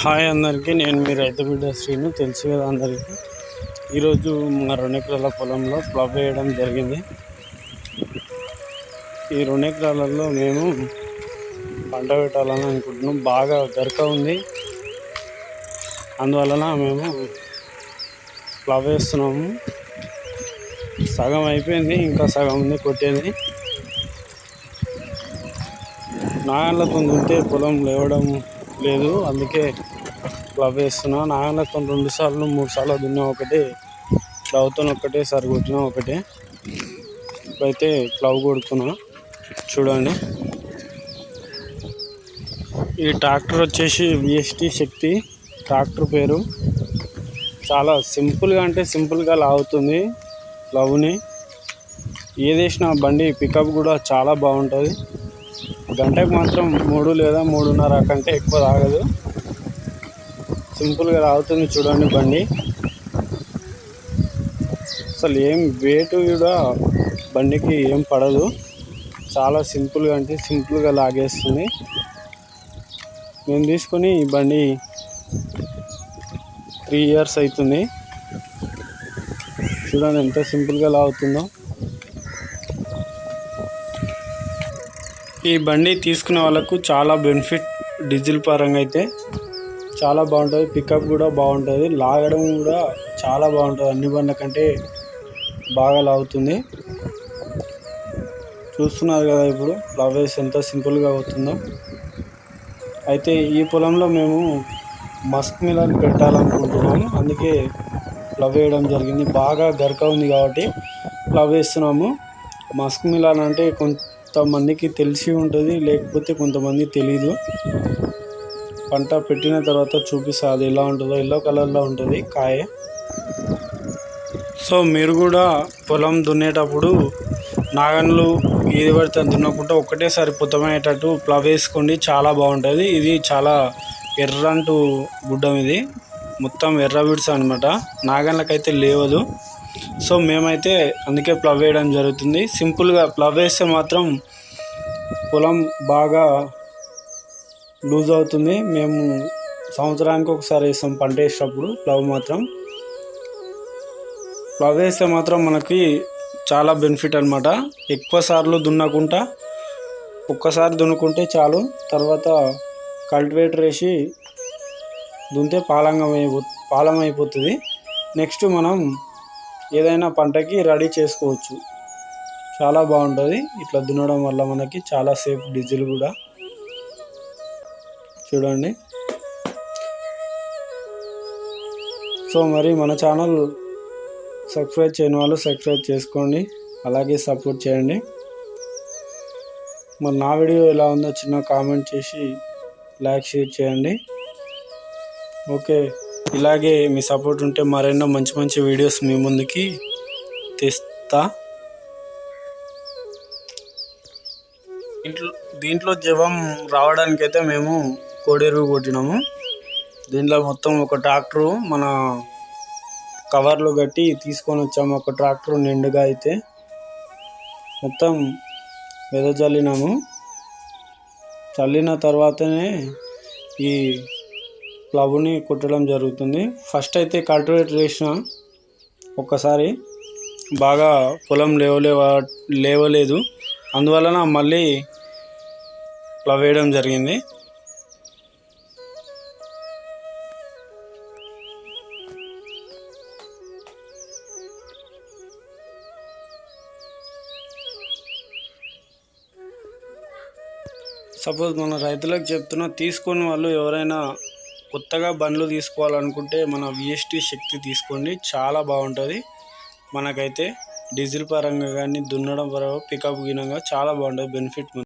Hi అందరికీ, నేను మీ రైతు బిడ్డ శ్రీను. తెలుసు కదా అందరికీ. ఈరోజు మా 2 ఎకరాల పొలంలో ప్లవ్ వేయడం జరిగింది. ఈ 2 ఎకరాలలో మేము పంట పెట్టాలని అనుకుంటున్నాం. బాగా గరక ఉంది, అందువలన మేము ప్లవ్ వేస్తున్నాము. సగం అయిపోయింది, ఇంకా సగం ఉంది కొట్టేది. నాగళ్ళతో దున్నితే పొలం లేవడం లేదు, అందుకే ప్లవ్ వేస్తున్నా. నాగళ్ళతో 2 సార్లు 3 సార్లు దున్నా ఒకటే, ప్లవ్తో ఒకటేసారి కొట్టినా ఒకటే. ఇప్పుడైతే ప్లవ్ కొడుతున్నా, చూడండి. ఈ ట్రాక్టర్ వచ్చేసి VST శక్తి ట్రాక్టర్ పేరు. చాలా సింపుల్గా అంటే సింపుల్గా లాగుతుంది ప్లవ్ని. ఏదేసినా బండి పికప్ కూడా చాలా బాగుంటుంది. గంటకు మాత్రం 3 లేదా 3.5 కంటే ఎక్కువ తాగదు. సింపుల్గా లాగుతుంది, చూడండి బండి. అసలు ఏం వెయిట్ కూడా బండికి ఏం పడదు. చాలా సింపుల్గా అంటే సింపుల్గా లాగేస్తుంది. మేము తీసుకొని ఈ బండి 3 ఇయర్స్ అవుతుంది. చూడండి ఎంత సింపుల్గా లాగుతుందో. ఈ బండి తీసుకునే వాళ్ళకు చాలా బెనిఫిట్. డీజిల్ పరంగా అయితే చాలా బాగుంటుంది, పికప్ కూడా బాగుంటుంది, లాగడం కూడా చాలా బాగుంటుంది. అన్ని బండ్ల కంటే బాగా లాగుతుంది. చూస్తున్నారు కదా ఇప్పుడు ప్లవ్ వేసి ఎంత సింపుల్గా అవుతుందో. అయితే ఈ పొలంలో మేము మస్క్ మిలన్ పెట్టాలనుకుంటున్నాము, అందుకే ప్లవ్ వేయడం జరిగింది. బాగా గరక ఉంది కాబట్టి ప్లవ్ వేస్తున్నాము. మస్క్ మిలన్ అంటే కొంతమందికి తెలిసి ఉంటుంది, లేకపోతే కొంతమంది తెలీదు. పంట పెట్టిన తర్వాత చూపిస్తా అది ఎలా ఉంటుందో. ఎల్లో కలర్లో ఉంటుంది కాయ. సో మీరు కూడా పొలం దున్నేటప్పుడు నాగన్లు ఏది పడితే దున్నకుండా ఒకటేసారి పుత్తమయ్యేటట్టు ప్లవ్ వేసుకోండి, చాలా బాగుంటుంది. ఇది చాలా ఎర్రంటు గుడ్డం, ఇది మొత్తం ఎర్ర బిడ్స్ అనమాట. నాగన్లకైతే లేవదు. సో మేమైతే అందుకే ప్లవ్ వేయడం జరుగుతుంది. సింపుల్గా ప్లవ్ వేస్తే మాత్రం పొలం బాగా లూజ్ అవుతుంది. మేము సంవత్సరానికి ఒకసారి వేస్తాం పంట వేసేటప్పుడు. ప్లవ్ వేస్తే మాత్రం మనకి చాలా బెనిఫిట్ అనమాట. ఎక్కువ సార్లు దున్నకుండా ఒక్కసారి దున్నుకుంటే చాలు. తర్వాత కల్టివేటర్ వేసి దున్నితే పాలం అయిపోతుంది. నెక్స్ట్ మనం ఏదైనా పంటకి రెడీ చేసుకోవచ్చు. చాలా బాగుంటుంది ఇట్లా దున్నడం వల్ల. మనకి చాలా సేఫ్, డీజిల్ కూడా. చూడండి. సో మరి మన ఛానల్ సబ్స్క్రైబ్ చేయని వాళ్ళు సబ్స్క్రైబ్ చేసుకోండి, అలాగే సపోర్ట్ చేయండి. మరి నా వీడియో ఎలా ఉందో చిన్న కామెంట్ చేసి లైక్ షేర్ చేయండి. ఓకే, ఇలాగే మీ సపోర్ట్ ఉంటే మరెన్నో మంచి మంచి వీడియోస్ మీ ముందుకి తెస్తా. దీంట్లో జవం రావడానికైతే మేము కోడెరువు కొట్టినాము. దీంట్లో మొత్తం ఒక ట్రాక్టరు మన కవర్లో కట్టి తీసుకొని వచ్చాము. ఒక ట్రాక్టర్ నిండుగా అయితే మొత్తం వెదజల్లినాము. చల్లిన తర్వాతనే ఈ ప్లవ్ని కొట్టడం జరుగుతుంది. ఫస్ట్ అయితే కల్టివేటర్ వేసిన ఒక్కసారి బాగా పొలం లేవలేదు, అందువలన మళ్ళీ ప్లవ్ వేయడం జరిగింది. సపోజ్ మన రైతులకు చెప్తున్నా, తీసుకుని వాళ్ళు ఎవరైనా కొత్తగా బండ్లు తీసుకోవాలనుకుంటే మన VST శక్తి తీసుకోండి, చాలా బాగుంటుంది. మనకైతే డీజిల్ పరంగా కానీ దున్నడం పరంగా పికప్ గినంగా చాలా బాగుంటుంది, బెనిఫిట్.